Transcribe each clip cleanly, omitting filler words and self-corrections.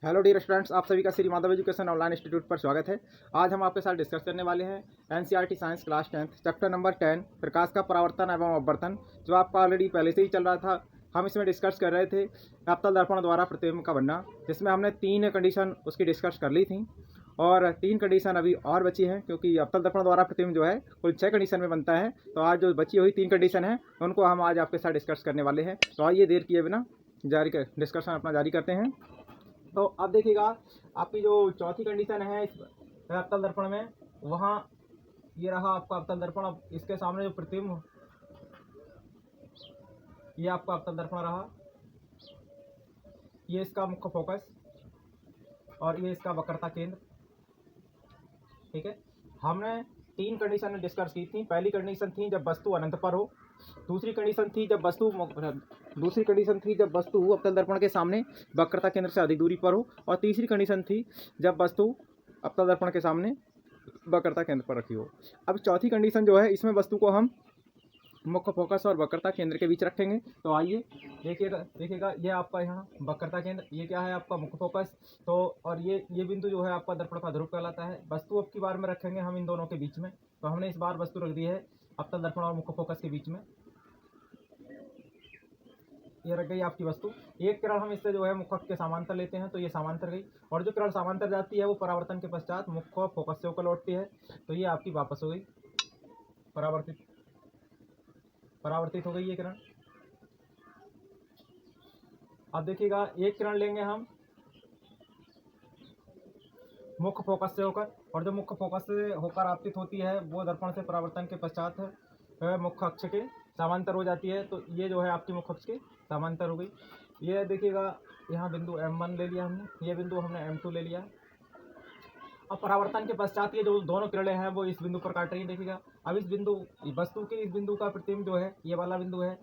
Hello dear students, आप सभी का Shri Madhav education online institute पर स्वागत है। आज हम आपके साथ डिस्कस करने वाले हैं NCERT science class 10 chapter number 10 प्रकाश का परावर्तन एवं अपवर्तन, जो आपका ऑलरेडी पहले से ही चल रहा था। हम इसमें डिस्कस कर रहे थे अवतल दर्पण द्वारा प्रतिबिंब का बनना, जिसमें हमने 3 कंडीशन उसकी डिस्कस कर ली थी और 3 कंडीशन अभी और बची हैं, क्योंकि अवतल दर्पण द्वारा प्रतिबिंब जो है कुल 6 कंडीशन में बनता है। तो आज जो बची हुई 3 कंडीशन है उनको हम आज आपके साथ डिस्कस करने वाले हैं। तो आइए देर किए बिना डिस्कशन अपना जारी करते हैं। तो अब देखिएगा, आपकी जो चौथी कंडीशन है इस अवतल दर्पण में, वहाँ ये रहा आपका अवतल दर्पण। अब इसके सामने जो प्रतिबिंब, ये आपका अवतल दर्पण रहा, ये इसका मुख्य फोकस और ये इसका वक्रता केंद्र। ठीक है, हमने 3 कंडीशन में डिस्कस की थी। पहली कंडीशन थी जब वस्तु अनंत पर हो, दूसरी कंडीशन थी जब वस्तु अवतल दर्पण के सामने वक्रता केंद्र से अधिक दूरी पर हो, और तीसरी कंडीशन थी जब वस्तु अवतल दर्पण के सामने वक्रता केंद्र पर रखी हो। अब चौथी कंडीशन जो है, इसमें वस्तु को हम मुख्य फोकस और वक्रता केंद्र के बीच रखेंगे। तो आइए देखिएगा ये आपका यहाँ वक्रता केंद्र, ये क्या है आपका मुख्य फोकस। तो और ये बिंदु जो है आपका दर्पण का ध्रुव कहलाता है। वस्तु अब की बार में रखेंगे हम इन दोनों के बीच में। तो हमने इस बार वस्तु रख दी है अवतल दर्पण और मुख्य फोकस के बीच में। ये रख गई आपकी वस्तु। एक किरण हम इससे जो है मुख्य के समांतर लेते हैं, तो ये समांतर गई, और जो किरण समांतर जाती है वो परावर्तन के पश्चात मुख्य फोकस से होकर लौटती है। तो ये आपकी वापस हो गई, परावर्तित हो गई ये किरण। अब देखिएगा, एक किरण लेंगे हम मुख्य फोकस से होकर, और जो मुख्य फोकस से होकर आपतित होती है वो दर्पण से परावर्तन के पश्चात मुख्य अक्ष के समांतर हो जाती है। तो ये जो है आपकी मुख्य अक्ष के समांतर हो गई। ये देखिएगा, यहाँ बिंदु M1 ले लिया हमने, ये बिंदु हमने M2 ले लिया। अब परावर्तन के पश्चात ये जो दोनों किरणें हैं वो इस बिंदु पर काट रही हैं। देखिएगा, अब इस बिंदु वस्तु के इस बिंदु का प्रतिबिंब जो है ये वाला बिंदु है।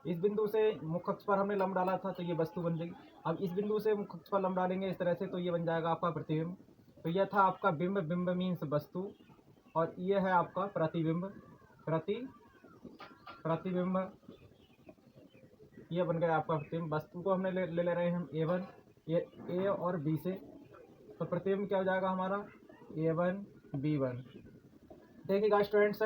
इस बिंदु से मुख्य अक्ष पर हमने लंब डाला था, तो ये वस्तु बन जाएगी। अब इस बिंदु से मुख्य अक्ष पर लंब डालेंगे इस तरह से, तो ये बन जाएगा आपका प्रतिबिंब। तो यह था आपका बिंब, बिंब मीन्स वस्तु, और ये है आपका प्रतिबिंब, प्रतिबिंब। ये बन गया आपका प्रतिबिंब। वस्तु को हमने ले रहे हैं हम A1, ये A और B से, तो प्रतिबिंब क्या हो जाएगा हमारा A1 B1। देखिएगा स्टूडेंट्स,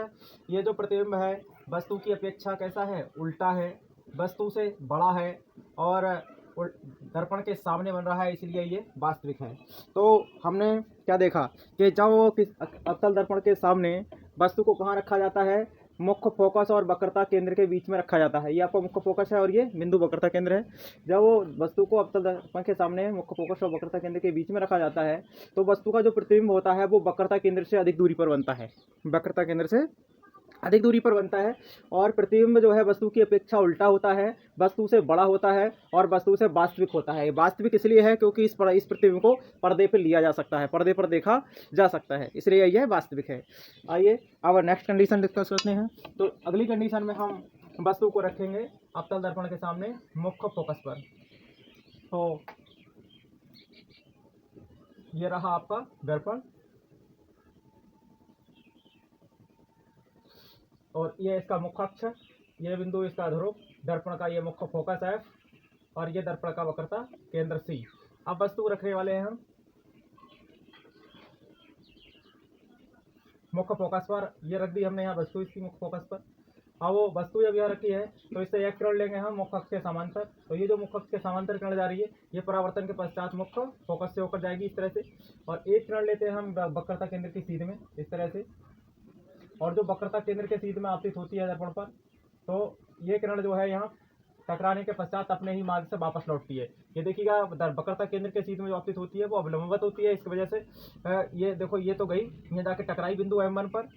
ये जो प्रतिबिंब है वस्तु की अपेक्षा कैसा है, उल्टा है, वस्तु से बड़ा है और दर्पण के सामने बन रहा है, इसलिए ये वास्तविक है। तो हमने क्या देखा कि जब वो अवतल दर्पण के सामने वस्तु को कहाँ रखा जाता है, मुख्य फोकस और वक्रता केंद्र के बीच में रखा जाता है। ये आपका मुख्य फोकस है और ये बिंदु वक्रता केंद्र है। जब वो वस्तु को अवतल दर्पण के सामने मुख्य फोकस और वक्रता केंद्र के बीच में रखा जाता है, तो वस्तु का जो प्रतिबिंब होता है वो वक्रता केंद्र से अधिक दूरी पर बनता है, वक्रता केंद्र से अधिक दूरी पर बनता है। और प्रतिबिंब जो है वस्तु की अपेक्षा उल्टा होता है, वस्तु से बड़ा होता है और वस्तु से वास्तविक होता है। वास्तविक इसलिए है क्योंकि इस प्रतिबिंब को पर्दे पर लिया जा सकता है, पर्दे पर देखा जा सकता है, इसलिए यह वास्तविक है। आइए अब नेक्स्ट कंडीशन डिस्कस करते हैं। तो अगली कंडीशन में हम वस्तु को रखेंगे अवतल दर्पण के सामने मुख्य फोकस पर। तो ये रहा आपका दर्पण, और ये इसका मुख्य अक्ष, ये बिंदु इसका ध्रुव, दर्पण का ये मुख्य फोकस है, और ये दर्पण का वक्रता केंद्र C। अब वस्तु रखने वाले हैं हम मुख्य फोकस पर। ये रख दी हमने यहाँ वस्तु इसकी मुख्य फोकस पर। अब वो वस्तु जब यह रखी है तो इससे एक किरण लेंगे हम मुख्य अक्ष के समांतर। तो ये जो मुख्य अक्ष के समांतर किरण जा रही है ये परावर्तन के पश्चात मुख्य फोकस से होकर जाएगी इस तरह से, और एक किरण लेते हैं हम वक्रता केंद्र की सीध में इस तरह से, और जो वक्रता केंद्र के सीध में आपतित होती है दर्पण पर, तो ये किरण जो है यहाँ टकराने के पश्चात अपने ही मार्ग से वापस लौटती है। ये देखिएगा, वक्रता केंद्र के सीध में जो आपतित होती है वो अवलंबवत होती है, इसकी वजह से ये देखो ये तो गई, ये जाके टकराई बिंदु M1 पर,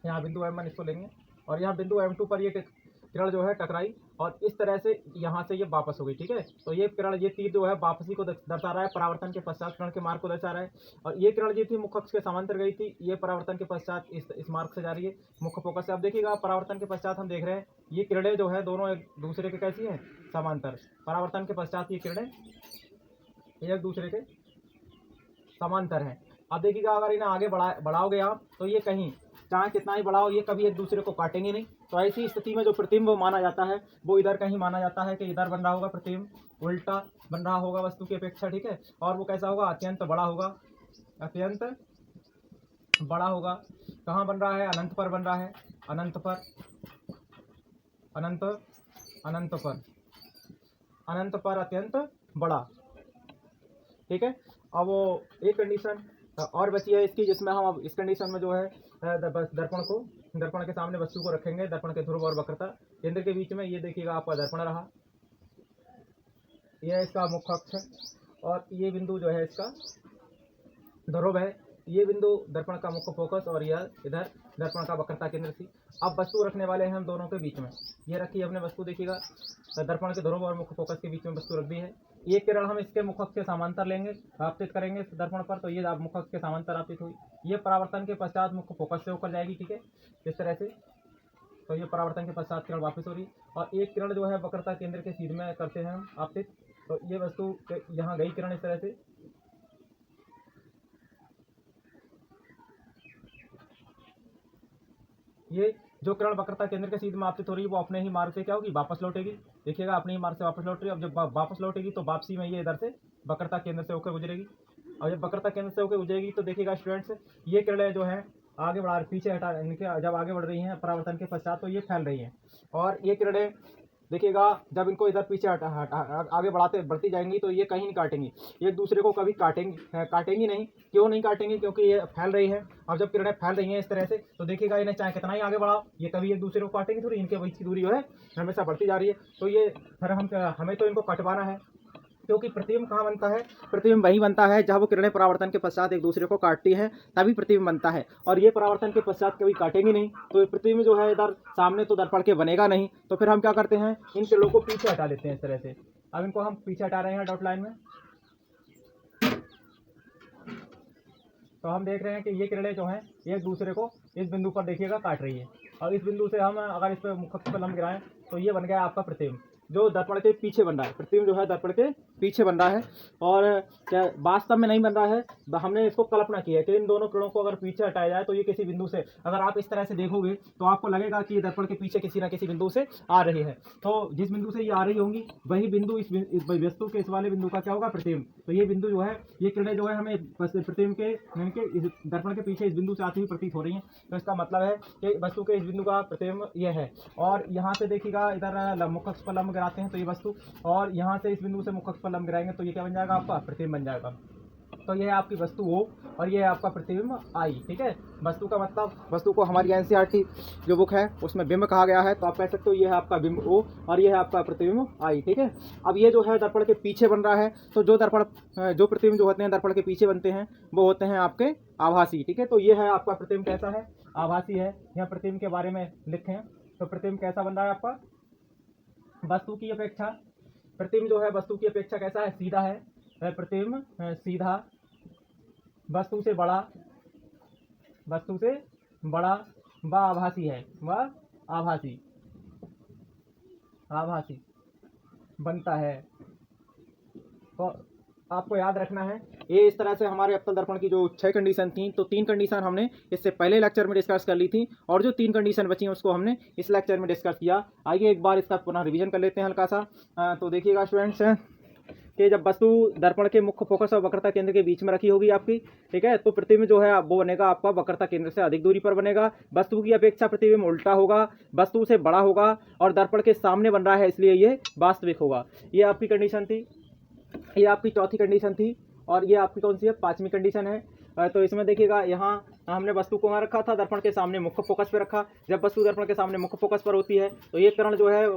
यहाँ बिंदु M1 इसको लेंगे, और यहाँ बिंदु M2 पर ये किरण जो है टकराई, और इस तरह से यहाँ से ये वापस हो गई। ठीक है, तो ये किरण, ये तीर जो है वापसी को दर्शा रहा है, परावर्तन के पश्चात किरण के मार्ग को दर्शा रहा है। और ये किरण जो थी मुख्य अक्ष के समांतर गई थी, ये परावर्तन के पश्चात इस मार्ग से जा रही है मुख्य फोकस से। अब देखिएगा, परावर्तन के पश्चात हम देख रहे हैं ये किरणें जो है दोनों एक दूसरे के कैसी हैं, समांतर। परावर्तन के पश्चात ये किरणें एक दूसरे के समांतर हैं। अब देखिएगा, अगर इन्हें आगे बढ़ाओगे आप तो ये कहीं चाहे कितना ही बड़ा हो, ये कभी एक दूसरे को काटेंगे नहीं। तो ऐसी स्थिति में जो प्रतिबिंब माना जाता है वो इधर कहीं माना जाता है कि इधर बन रहा होगा प्रतिबिंब, उल्टा बन रहा होगा वस्तु की अपेक्षा, ठीक है। और वो कैसा होगा, अत्यंत बड़ा होगा, अत्यंत बड़ा होगा। कहाँ बन रहा है, अनंत पर बन रहा है, अनंत पर, अनंत अनंत पर, अनंत पर अत्यंत बड़ा, ठीक है। अब वो एक कंडीशन और बची है इसकी, जिसमें हम अब इस कंडीशन में जो है दर्पण के सामने वस्तु को रखेंगे, दर्पण के ध्रुव और वक्रता केंद्र के बीच में। ये देखिएगा आपका दर्पण रहा, यह इसका मुख्य अक्ष और ये बिंदु जो है इसका ध्रुव है, ये बिंदु दर्पण का मुख्य फोकस और यह इधर दर्पण का वक्रता केंद्र थी। अब वस्तु रखने वाले हैं हम दोनों के बीच में, ये रखी हमने वस्तु, देखिएगा दर्पण के ध्रुव और मुख्य फोकस के बीच में वस्तु रख दी है। ये किरण हम इसके मुख अक्ष के समांतर लेंगे, आपतित करेंगे इस दर्पण पर, तो ये मुख अक्ष के समांतर आपतित हुई। ये परावर्तन के पश्चात मुख्य फोकस से होकर जाएगी, ठीक है, इस तरह से। तो ये परावर्तन के पश्चात किरण वापस हो रही, और एक किरण जो है वक्रता केंद्र के सीध में करते हैं हम आपतित। तो ये वस्तु यहाँ गई किरण इस तरह से, ये जो किरण वक्रता केंद्र के सीध में आपतित हो रही है वो अपने ही मार्ग से क्या होगी, वापस लौटेगी। देखिएगा अपने ही मार्ग से वापस लौट रही है। अब जब वापस लौटेगी तो वापसी में ये इधर से वक्रता केंद्र से होकर गुजरेगी, और जब वक्रता केंद्र से होकर गुजरेगी तो देखिएगा स्टूडेंट्स, ये किरणें जो है आगे बढ़ा, पीछे हटा, इनके जब आगे बढ़ रही हैं परावर्तन के पश्चात तो ये फैल रही हैं, और ये किरणें देखिएगा जब इनको इधर पीछे आगे बढ़ती जाएंगी तो ये कहीं नहीं काटेंगी, एक दूसरे को कभी काटेंगी नहीं। क्यों नहीं काटेंगी, क्योंकि ये फैल रही है। अब जब किरणें फैल रही हैं इस तरह से तो देखिएगा इन्हें चाहे कितना ही आगे बढ़ाओ ये कभी एक दूसरे को काटेंगी थोड़ी, इनके बीच की दूरी जो है हमेशा बढ़ती जा रही है। तो ये फिर हमें तो इनको कटवाना है, क्योंकि प्रतिबिंब कहाँ बनता है, प्रतिबिंब वहीं बनता है जहाँ वो किरणें परावर्तन के पश्चात एक दूसरे को काटती हैं, तभी प्रतिबिंब बनता है। और ये परावर्तन के पश्चात कभी काटेंगे नहीं, तो प्रतिबिंब जो है इधर सामने तो दर्पण के बनेगा नहीं। तो फिर हम क्या करते हैं, इन किरणों को पीछे हटा लेते हैं इस तरह से। अब इनको हम पीछे हटा रहे हैं डॉट लाइन में, तो हम देख रहे हैं कि ये किरणें जो हैं एक दूसरे को इस बिंदु पर देखिएगा काट रही है, और इस बिंदु से हम अगर इस पर मुख्य पर लंब गिराएं तो ये बन गया आपका प्रतिबिंब जो दर्पण के पीछे बन रहा है। प्रतिबिंब जो है दर्पण के पीछे बन रहा है, और क्या वास्तव में नहीं बन रहा है, हमने इसको कल्पना की है कि इन दोनों किरणों को अगर पीछे हटाया जाए तो ये किसी बिंदु से, अगर आप इस तरह से देखोगे तो आपको लगेगा कि ये दर्पण के पीछे किसी ना किसी बिंदु से आ रही है। तो जिस बिंदु से ये आ रही होंगी वही बिंदु इस वस्तु के इस वाले बिंदु का क्या होगा, प्रतिबिंब। तो ये बिंदु जो है, ये किरणें जो है हमें प्रतिबिंब के इस दर्पण के पीछे इस बिंदु से आती हुई प्रतीत हो रही है। तो इसका मतलब है कि वस्तु के इस बिंदु का प्रतिबिंब ये है, और यहाँ से देखिएगा इधर मुख्य अक्ष पर लंब गिराते हैं तो ये वस्तु, और यहाँ से इस बिंदु से मुख्य अक्ष पर लंब गिराएंगे तो ये क्या बन जाएगा, आपका प्रतिबिंब बन जाएगा। तो ये है आपकी वस्तु O और ये है आपका प्रतिबिंब I, ठीक है। वस्तु का मतलब, वस्तु को हमारी NCERT जो बुक है उसमें बिंब कहा गया है, तो आप कह सकते हो ये है आपका बिंब O और ये है आपका प्रतिबिंब I, ठीक है। अब ये जो है दर्पण के पीछे बन रहा है, तो जो प्रतिबिंब जो होते हैं दर्पण के पीछे बनते हैं वो होते हैं आपके आभासी, ठीक है। तो ये है आपका प्रतिबिंब कैसा है, आभासी है। यहाँ प्रतिबिंब के बारे में लिखें तो प्रतिबिंब कैसा बन रहा है आपका, वस्तु की अपेक्षा, प्रतिबिंब जो है वस्तु की अपेक्षा कैसा है, सीधा है। प्रतिबिंब सीधा, वस्तु से बड़ा व आभासी है, वह आभासी बनता है। तो आपको याद रखना है, ये इस तरह से हमारे अवतल दर्पण की जो 6 कंडीशन थी, तो 3 कंडीशन हमने इससे पहले लेक्चर में डिस्कस कर ली थी, और जो 3 कंडीशन बची हैं उसको हमने इस लेक्चर में डिस्कस किया। आइए एक बार इसका पुनः रिवीजन कर लेते हैं हल्का सा। तो देखिएगा स्टूडेंट्स कि जब वस्तु दर्पण के मुख्य फोकस और वक्रता केंद्र के बीच में रखी होगी आपकी, ठीक है, तो प्रतिबिंब जो है वो बनेगा आपका वक्रता केंद्र से अधिक दूरी पर बनेगा। वस्तु की अपेक्षा प्रतिबिंब उल्टा होगा, वस्तु से बड़ा होगा, और दर्पण के सामने बन रहा है इसलिए ये वास्तविक होगा। ये आपकी कंडीशन थी, ये आपकी चौथी कंडीशन थी, और ये आपकी कौन सी है, 5वीं कंडीशन है। तो इसमें देखिएगा यहाँ हमने वस्तु को वहाँ रखा था, दर्पण के सामने मुख्य फोकस पे रखा। जब वस्तु दर्पण के सामने मुख्य फोकस पर होती है तो ये किरण जो है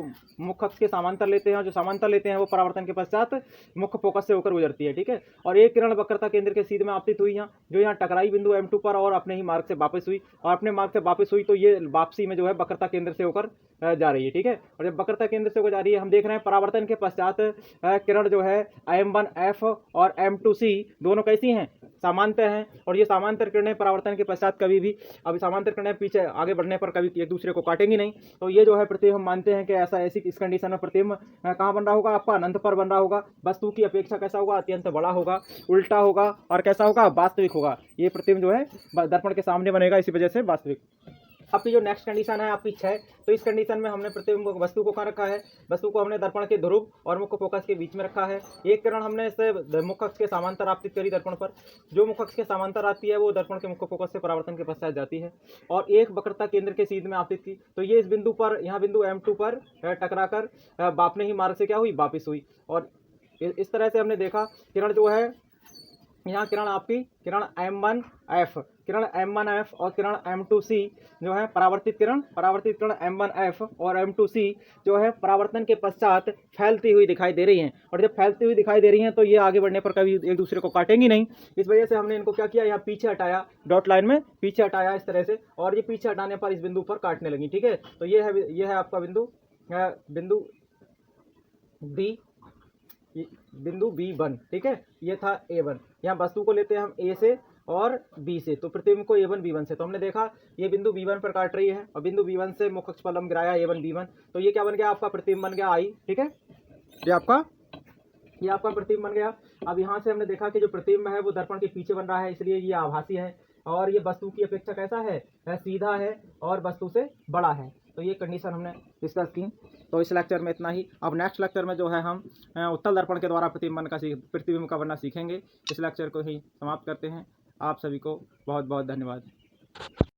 मुख्य अक्ष के समांतर लेते हैं, जो समांतर लेते हैं वो परावर्तन के पश्चात मुख्य फोकस से होकर गुजरती है, ठीक है। और एक किरण वक्रता केंद्र के सीध में आपतित हुई यहाँ, जो यहाँ टकराई बिंदु M2 पर और अपने ही मार्ग से वापस हुई, और अपने मार्ग से वापस हुई तो ये वापसी में जो है वक्रता केंद्र से होकर जा रही है, ठीक है। और जब वक्रता केंद्र से होकर जा रही है, हम देख रहे हैं परावर्तन के पश्चात किरण जो है M1F और M2C दोनों कैसी हैं, समांतर हैं और ये समांतर किरणें परावर्तन के पश्चात कभी भी, अभी समांतर किरणें पीछे आगे बढ़ने पर कभी एक दूसरे को काटेंगी नहीं। तो ये जो है प्रतिबिंब हम मानते हैं कि ऐसा ऐसी इस कंडीशन में प्रतिबिंब कहाँ बन रहा होगा, आपका अनंत पर बन रहा होगा। वस्तु की अपेक्षा कैसा होगा, अत्यंत बड़ा होगा, उल्टा होगा और कैसा होगा, वास्तविक होगा। ये प्रतिबिंब जो है दर्पण के सामने बनेगा, इसी वजह से वास्तविक। आपकी जो नेक्स्ट कंडीशन है आपकी 6, तो इस कंडीशन में हमने प्रतिबिंब वस्तु को कहाँ रखा है, वस्तु को हमने दर्पण के ध्रुव और मुख्य फोकस के बीच में रखा है। एक किरण हमने इसे मुख्य अक्ष के समांतर आपतित करी दर्पण पर। जो मुख्य अक्ष के समांतर आती है वो दर्पण के मुख्य फोकस से परावर्तन के पश्चात जाती है और एक वक्रता केंद्र के सीध में आपतित की। तो ये इस बिंदु पर, यहाँ बिंदु M2 पर टकराकर बापने ही मार्ग से क्या हुई, वापिस हुई। और इस तरह से हमने देखा किरण जो है, यहाँ किरण आपकी किरण M1F, किरण M1F और किरण M2C जो है परावर्तित किरण M1F और M2C जो है परावर्तन के पश्चात फैलती हुई दिखाई दे रही हैं। और जब फैलती हुई दिखाई दे रही हैं तो ये आगे बढ़ने पर कभी एक दूसरे को काटेंगी नहीं। इस वजह से हमने इनको क्या किया, यहाँ पीछे हटाया, डॉट लाइन में पीछे हटाया इस तरह से, और ये पीछे हटाने पर इस बिंदु पर काटने लगी। ठीक है, तो ये है आपका बिंदु बी, बिंदु B1। ठीक है, ये था A1। यहाँ वस्तु को लेते हैं हम A से और B से, तो प्रतिबिंब को A1 B1 से। तो हमने देखा ये बिंदु B1 पर काट रही है और बिंदु B1 से मुख्य अक्ष पर लंब गिराया A1 B1, तो ये क्या बन गया, आपका प्रतिबिंब बन गया I। ठीक है, ये आपका प्रतिबिंब बन गया। अब यहाँ से हमने देखा कि जो प्रतिबिंब है वो दर्पण के पीछे बन रहा है, इसलिए ये आभासी है और ये वस्तु की अपेक्षा कैसा है, सीधा है और वस्तु से बड़ा है। तो ये कंडीशन हमने डिस्कस की। तो इस लेक्चर में इतना ही। अब नेक्स्ट लेक्चर में जो है हम उत्तल दर्पण के द्वारा प्रतिबिंब का बनना सीखेंगे। इस लेक्चर को ही समाप्त करते हैं। आप सभी को बहुत बहुत धन्यवाद।